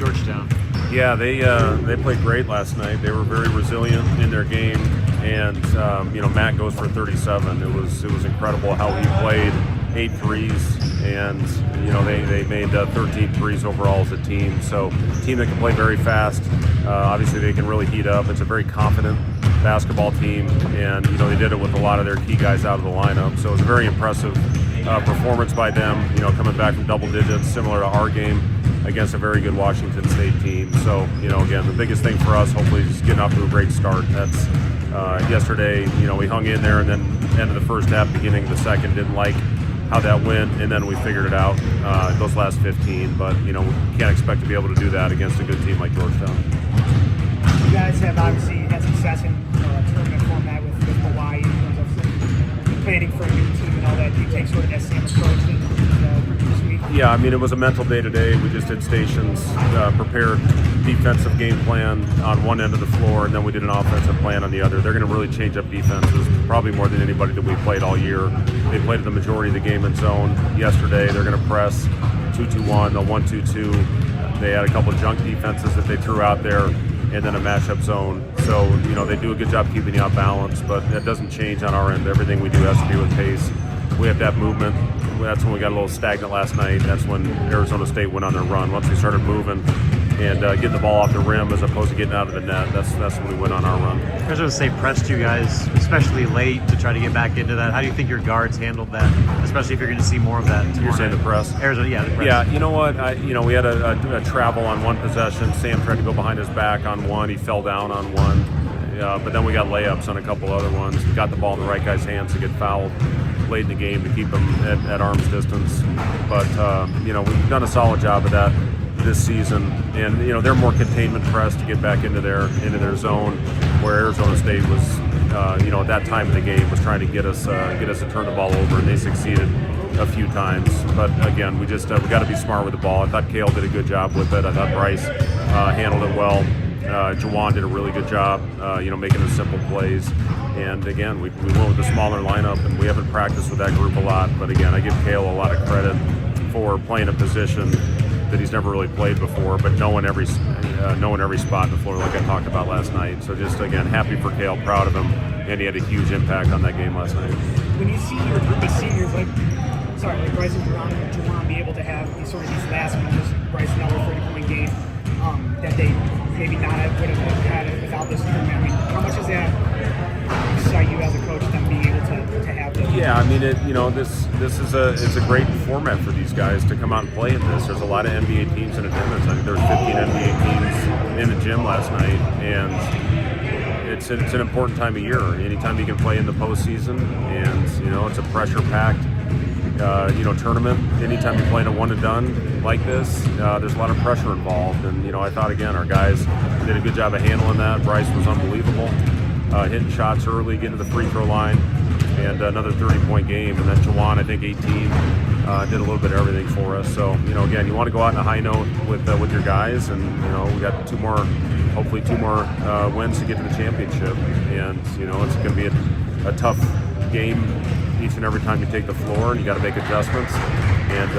Georgetown? Yeah, they played great last night. They were very resilient in their game, and Matt goes for 37. It was incredible how he played. 8 threes, and they made 13 threes overall as a team. So, a team that can play very fast. Obviously, they can really heat up. It's a very confident basketball team, and they did it with a lot of their key guys out of the lineup. So, it was a very impressive performance by them. Coming back from double digits, similar to our game against a very good Washington State team. So, again, the biggest thing for us, hopefully, is getting off to a great start. That's yesterday. We hung in there, and then end of the first half, beginning of the second, didn't like how that went, and then we figured it out those last 15. But we can't expect to be able to do that against a good team like Georgetown. You guys have obviously had success in tournament format with Hawaii in terms of planning for a new team and all that. Do you take sort of that same approach this week? Yeah, I mean, it was a mental day today. We just did stations, prepared defensive game plan on one end of the floor, and then we did an offensive plan on the other. They're going to really change up defenses, probably more than anybody that we played all year. They played the majority of the game in zone yesterday. They're going to press 2-2-1, the 1-2-2. They had a couple of junk defenses that they threw out there, and then a matchup zone. So, they do a good job keeping you off balance, but that doesn't change on our end. Everything we do has to be with pace. We have to have movement. That's when we got a little stagnant last night. That's when Arizona State went on their run. Once we started moving and getting the ball off the rim as opposed to getting out of the net, that's when we went on our run. Arizona State pressed you guys, especially late, to try to get back into that. How do you think your guards handled that, especially if you're going to see more of that tomorrow? You're saying the press? Arizona, yeah, the press. Yeah, you know what? We had a travel on one possession. Sam tried to go behind his back on one. He fell down on one. But then we got layups on a couple other ones. We got the ball in the right guy's hands to get fouled late in the game to keep them at arm's distance. But, we've done a solid job of that this season. And, they're more containment press to get back into their zone, where Arizona State was, at that time of the game was trying to get us to turn the ball over, and they succeeded a few times. But again, we got to be smart with the ball. I thought Kale did a good job with it. I thought Bryce handled it well. Jawan did a really good job, making the simple plays. And again, we went with the smaller lineup, and we haven't practiced with that group a lot. But again, I give Kale a lot of credit for playing a position that he's never really played before, but knowing every spot on the floor, like I talked about last night. So just again, happy for Kale, proud of him, and he had a huge impact on that game last night. When you see your group of seniors like Bryce and Jawan be able to have these last minutes, Bryce another 30-point game that they maybe not would have had it without this tournament. I mean, how much does that excite you as a coach, them being able to have this? Yeah, I mean, this is a great format for these guys to come out and play in this. There's a lot of NBA teams in attendance. I think there was 15 NBA teams in the gym last night, and it's an important time of year. Anytime you can play in the postseason, and it's a pressure-packed tournament. Anytime you play in a one and done like this, there's a lot of pressure involved. And I thought again our guys did a good job of handling that. Bryce was unbelievable, hitting shots early, getting to the free throw line, and another 30-point game. And then Jawan, I think 18, did a little bit of everything for us. So again, you want to go out on a high note with your guys, and we got hopefully two more wins to get to the championship. And it's going to be a tough game each and every time you take the floor, and you got to make adjustments and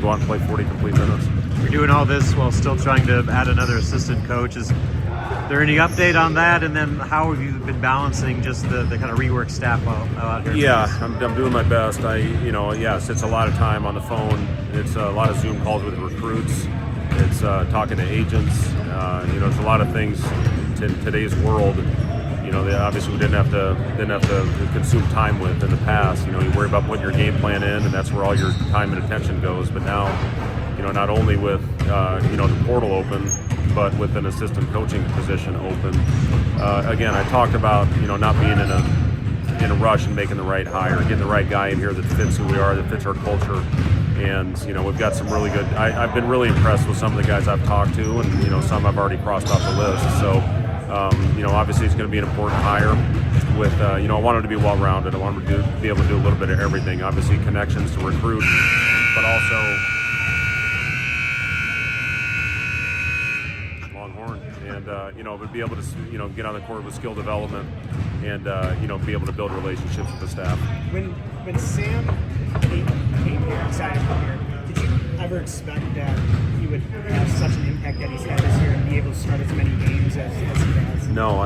go out and play 40 complete minutes. You're doing all this while still trying to add another assistant coach. Is there any update on that? And then how have you been balancing just the kind of rework staff out here? Yeah, I'm doing my best. Yes, it's a lot of time on the phone. It's a lot of Zoom calls with recruits. It's talking to agents. There's a lot of things in today's world. Obviously we didn't have to consume time with in the past. You worry about putting your game plan in, and that's where all your time and attention goes. But now, not only with the portal open, but with an assistant coaching position open. Again, I talked about not being in a rush and making the right hire, getting the right guy in here that fits who we are, that fits our culture. And we've got some really good. I've been really impressed with some of the guys I've talked to, and some I've already crossed off the list. So. Obviously it's going to be an important hire with, I want him to be well-rounded. I want him to be able to do a little bit of everything. Obviously connections to recruit, but also Longhorn. And, but be able to, get on the court with skill development and, be able to build relationships with the staff. When Sam came here, decided to come here, did you ever expect that he would have such an impact that he's had this year and be able to start as many games as he has? No,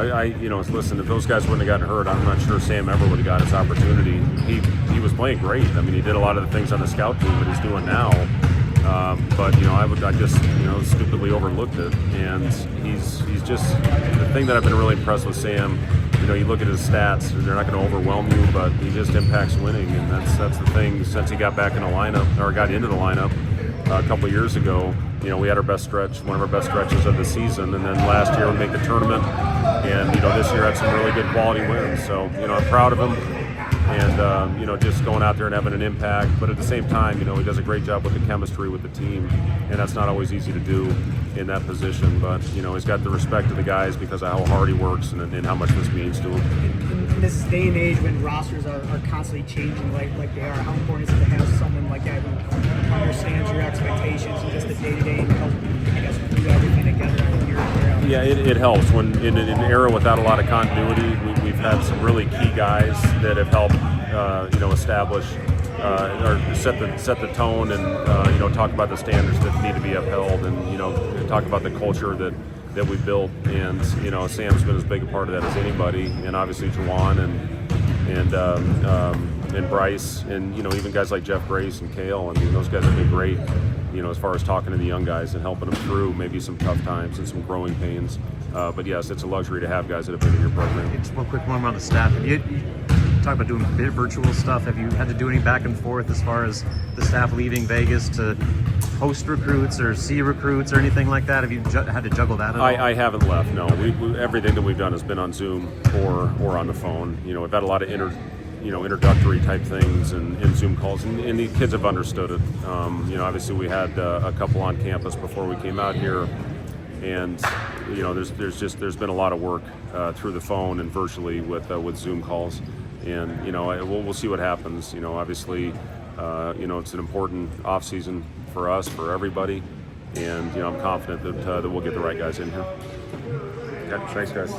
listen, if those guys wouldn't have gotten hurt, I'm not sure Sam ever would have got his opportunity. He was playing great. I mean, he did a lot of the things on the scout team that he's doing now. But I just stupidly overlooked it, and he's just the thing that I've been really impressed with Sam. You look at his stats; they're not going to overwhelm you, but he just impacts winning, and that's the thing. Since he got back in the lineup or got into the lineup a couple of years ago, we had our best stretch, one of our best stretches of the season, and then last year we made the tournament, and this year had some really good quality wins. So I'm proud of him. And just going out there and having an impact, but at the same time, he does a great job with the chemistry with the team, and that's not always easy to do in that position. But he's got the respect of the guys because of how hard he works and how much this means to him. In this day and age when rosters are constantly changing like they are, how important is it to have someone like that who understands your expectations and just the day-to-day and help, I guess, glue everything together year out? Yeah, it helps. When in an era without a lot of continuity, we've had some really key guys that have helped, establish or set the tone, and talk about the standards that need to be upheld, and talk about the culture that we built. And Sam's been as big a part of that as anybody, and obviously Juwan and Bryce, and even guys like Jeff Grace and Kale. I mean, those guys have been great. As far as talking to the young guys and helping them through maybe some tough times and some growing pains. But yes, it's a luxury to have guys that have been in your program. Just one quick one on the staff. You talk about doing virtual stuff. Have you had to do any back and forth as far as the staff leaving Vegas to host recruits or see recruits or anything like that? Have you had to juggle that at all? I haven't left. No, everything that we've done has been on Zoom or on the phone. We've had a lot of introductory type things and Zoom calls, and the kids have understood it. Obviously we had a couple on campus before we came out here, and there's been a lot of work through the phone and virtually with Zoom calls, and we'll see what happens. Obviously, it's an important off season for us, for everybody, and I'm confident that we'll get the right guys in here. Okay, thanks, guys.